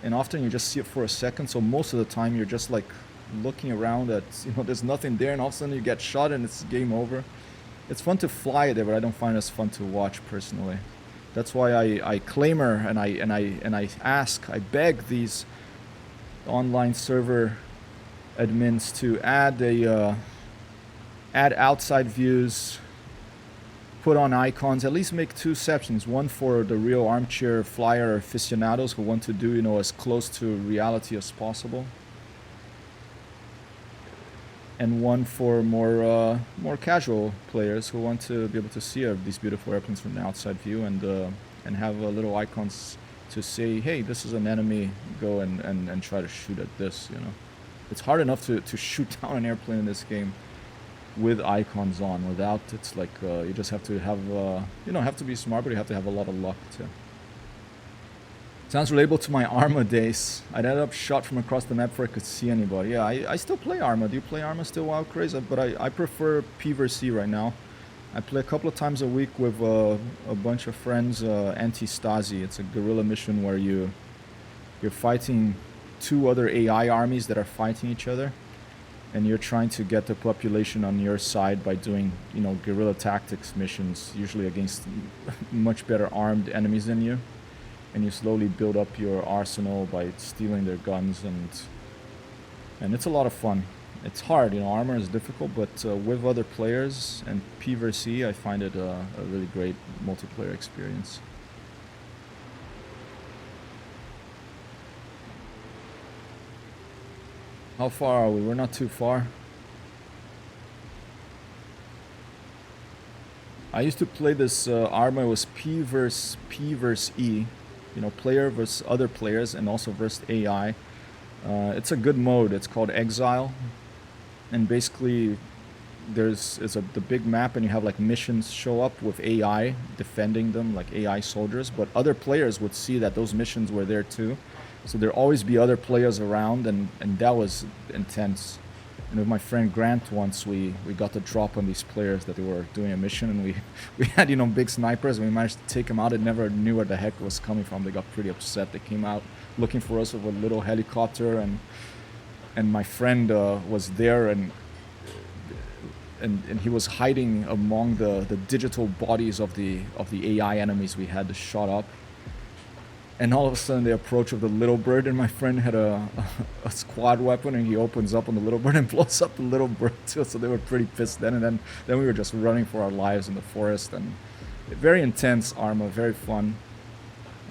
And often you just see it for a second, so most of the time you're just like looking around at, you know, there's nothing there, and all of a sudden you get shot and it's game over. It's fun to fly there, but I don't find it as fun to watch personally. That's why I clamor and I beg these online server admins to add outside views, put on icons, at least make 2 sections, one for the real armchair flyer aficionados who want to do, you know, as close to reality as possible, and one for more casual players who want to be able to see these beautiful airplanes from the outside view, and have little icons to say, hey, this is an enemy, go and try to shoot at this, you know. It's hard enough to shoot down an airplane in this game with icons on. Without, it's like you just have to have, you know, have to be smart, but you have to have a lot of luck too. Sounds relatable to my Arma days. I'd end up shot from across the map before I could see anybody. Yeah, I still play Arma. Do you play Arma still, Wild Craze? But I prefer P vs C right now. I play a couple of times a week with a bunch of friends, Anti-Stasi. It's a guerrilla mission where you're fighting 2 other AI armies that are fighting each other, and you're trying to get the population on your side by doing, you know, guerrilla tactics missions, usually against much better armed enemies than you. And you slowly build up your arsenal by stealing their guns, and it's a lot of fun. It's hard, you know, Armor is difficult, but with other players and P vs C, I find it a really great multiplayer experience. How far are we? We're not too far. I used to play this Arma. It was P versus E. You know, player versus other players, and also versus AI. It's a good mode. It's called Exile, and basically the big map, and you have like missions show up with AI defending them, like AI soldiers. But other players would see that those missions were there too, so there'd always be other players around, and that was intense. And with my friend Grant once, we got the drop on these players that they were doing a mission, and we had, you know, big snipers, and we managed to take them out. It never knew where the heck it was coming from. They got pretty upset. They came out looking for us with a little helicopter, and my friend was there, and he was hiding among the digital bodies of the AI enemies we had to shut up. And all of a sudden they approach with the little bird, and my friend had a squad weapon, and he opens up on the little bird and blows up the little bird too. So they were pretty pissed then, and then we were just running for our lives in the forest. And very intense Arma, very fun.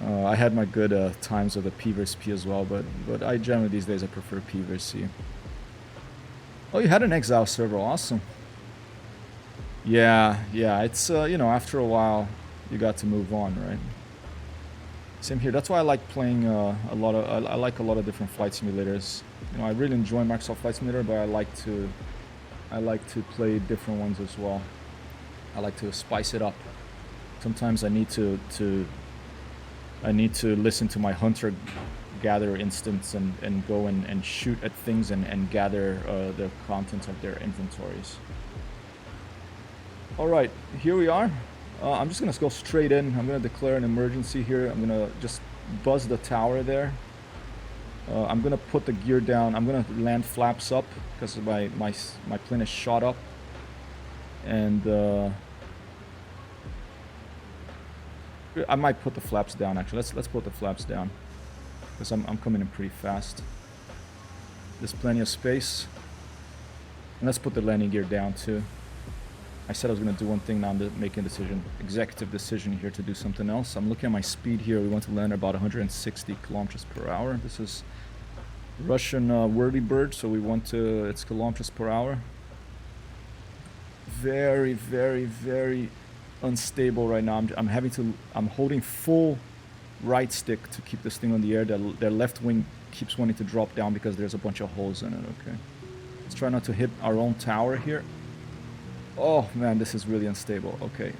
I had my good times with the P vs P as well, but I generally these days I prefer P vs C. Oh, you had an Exile server, awesome. Yeah, it's you know, after a while you got to move on, right? Same here. That's why I like playing I like a lot of different flight simulators. You know, I really enjoy Microsoft Flight Simulator, but I like to play different ones as well. I like to spice it up. Sometimes I need to listen to my hunter-gatherer instincts and go and shoot at things and gather the contents of their inventories. All right, here we are. I'm just gonna go straight in. I'm gonna declare an emergency here. I'm gonna just buzz the tower there. I'm gonna put the gear down. I'm gonna land flaps up because my plane is shot up, and I might put the flaps down. Actually, let's put the flaps down because I'm coming in pretty fast. There's plenty of space, and let's put the landing gear down too. I said I was going to do one thing, now I'm making a decision, executive decision here to do something else. I'm looking at my speed here. We want to land at about 160 kilometers per hour. This is Russian whirly bird, so we want to, it's kilometers per hour. Very, very, very unstable right now. I'm holding full right stick to keep this thing on the air. Their left wing keeps wanting to drop down because there's a bunch of holes in it, okay. Let's try not to hit our own tower here. Oh man, this is really unstable. Okay.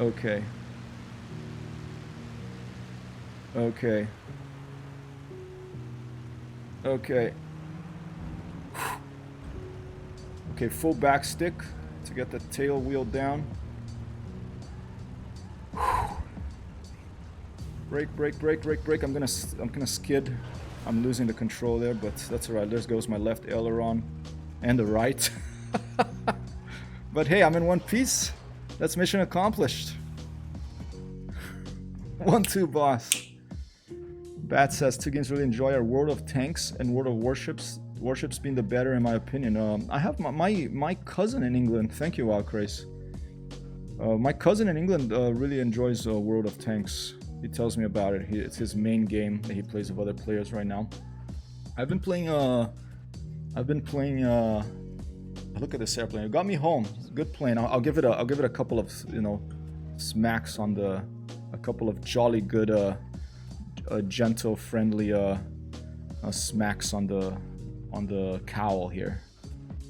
Okay. Okay. Okay. Okay, full back stick to get the tail wheel down. Brake, brake, brake, brake, brake. I'm gonna skid. I'm losing the control there, but that's alright. There goes my left aileron and the right. But hey, I'm in one piece. That's mission accomplished. 1-2, boss. Bat says, two games really enjoy our World of Tanks and World of Warships. Warships being the better in my opinion. I have my cousin in England. Thank you, Wildcraze. My cousin in England really enjoys World of Tanks. He tells me about it. It's his main game that he plays with other players right now. I've been playing. Look at this airplane. It got me home. It's a good plane. I'll give it a couple of, you know, smacks on a couple of jolly good, gentle, friendly smacks on the cowl here.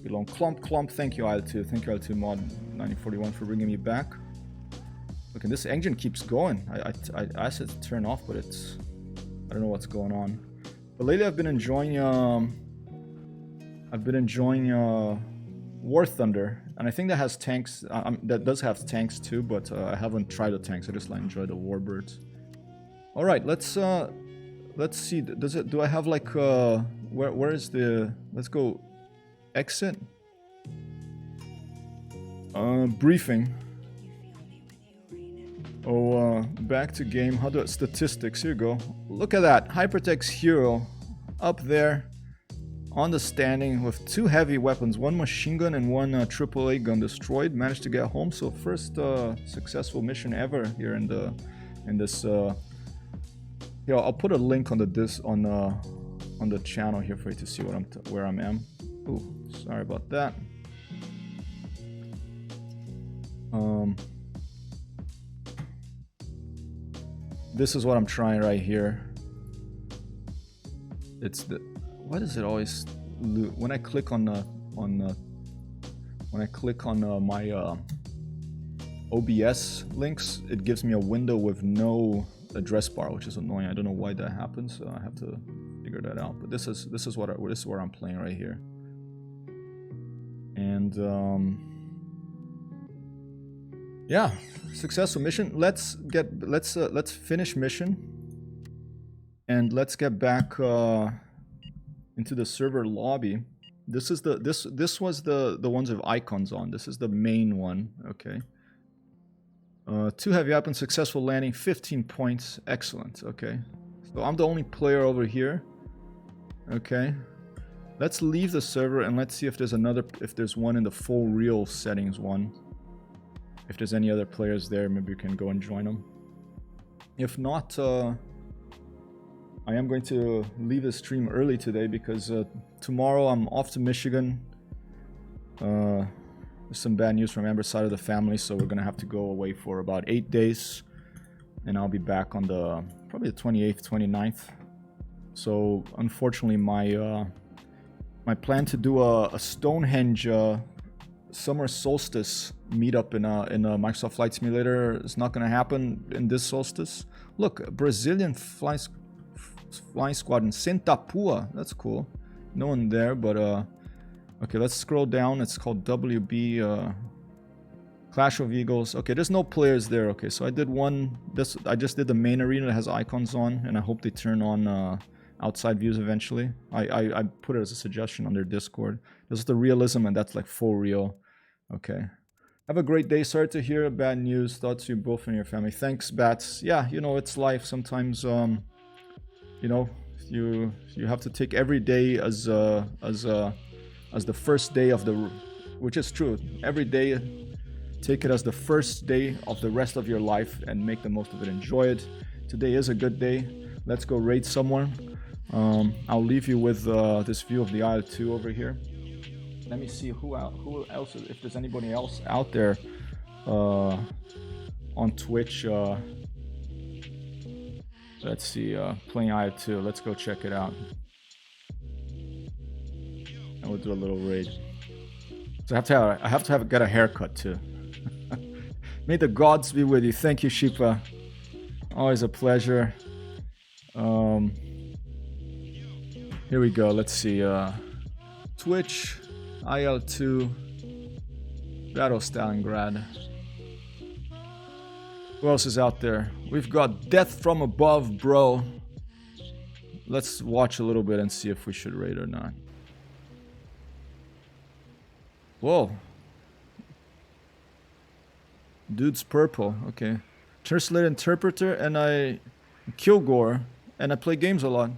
Belong clump. Thank you, IL-2. Thank you, IL-2 mod 1941 for bringing me back. Look, and this engine keeps going. I asked it to turn off, but I don't know what's going on. But lately I've been enjoying War Thunder, and I think that has tanks. That does have tanks too, but I haven't tried the tanks. I just enjoy the warbirds. All right, let's see. Do I have like where is the? Let's go. Exit. Briefing. Oh, back to game. How do statistics? Here you go. Look at that. Hypertexthero up there on the standing with two heavy weapons, one machine gun and one AAA gun destroyed. Managed to get home. So first successful mission ever here in this. Yeah, I'll put a link on the channel here for you to see where I am. Ooh, sorry about that. This is what I'm trying right here. It's the, what is it always, when I click on when I click on my OBS links, it gives me a window with no address bar, which is annoying. I don't know why that happens, so I have to figure that out. But this is where I'm playing right here. And yeah, successful mission. Let's finish mission, and let's get back into the server lobby. This is this was the ones with icons on. This is the main one. Okay. 2 heavy weapons, successful landing, 15 points. Excellent. Okay. So I'm the only player over here. Okay. Let's leave the server and let's see if there's one in the full real settings one. If there's any other players there, maybe we can go and join them. If not, I am going to leave the stream early today because tomorrow I'm off to Michigan. There's some bad news from Amber's side of the family, so we're gonna have to go away for about 8 days, and I'll be back on probably the 28th, 29th. So unfortunately, my plan to do a Stonehenge summer solstice meetup in a Microsoft Flight Simulator is not gonna happen in this solstice. Look, Brazilian flying squad in Sentapua. That's cool. No one there, but okay, let's scroll down. It's called WB Clash of Eagles. Okay, there's no players there. Okay, so I did I just did the main arena that has icons on, and I hope they turn on outside views eventually. I put it as a suggestion on their Discord. This is the realism, and that's like full real. Okay. Have a great day. Sorry to hear bad news. Thoughts to you both and your family. Thanks, Bats. Yeah, you know, it's life. Sometimes, you know, you have to take every day as the first day of which is true. Every day, take it as the first day of the rest of your life and make the most of it. Enjoy it. Today is a good day. Let's go raid someone. I'll leave you with this view of the IL-2 over here. Let me see who else, if there's anybody else out there on Twitch. Let's see, playing IL-2. Let's go check it out. And we'll do a little raid. So I have to get a haircut too. May the gods be with you. Thank you, Shipa. Always a pleasure. Here we go. Let's see. Twitch, IL-2, Battle Stalingrad. Who else is out there? We've got Death from Above, bro. Let's watch a little bit and see if we should raid or not. Whoa. Dude's purple. Okay. Translate interpreter, and I Kilgore, and I play games a lot.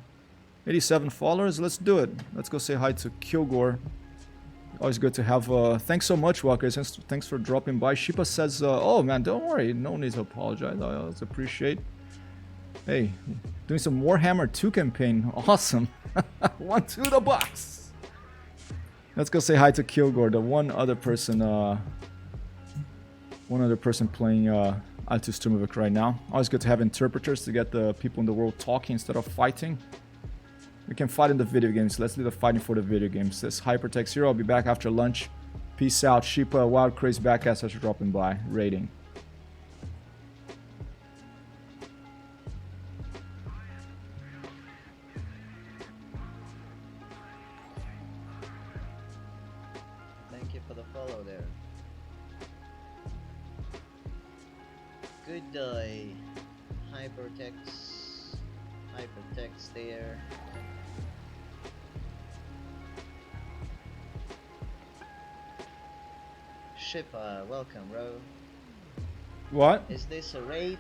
87 followers. Let's do it. Let's go say hi to Kilgore. Always good to have. Thanks so much, Walkers. Thanks for dropping by. Shipa says, "Oh man, don't worry. No need to apologize. I always appreciate." Hey, doing some Warhammer 2 campaign. Awesome. 1 to the box. Let's go say hi to Kilgore, the one other person playing IL-2 Sturmovik right now. Always good to have interpreters to get the people in the world talking instead of fighting. We can fight in the video games. Let's do the fighting for the video games. This is Hypertexthero. I'll be back after lunch. Peace out. Shipa, Wild Crazy Backass, thanks for dropping by. Rating. Thank you for the follow there. Good day. Hypertext there. Shipa, welcome, bro. What? Is this a raid?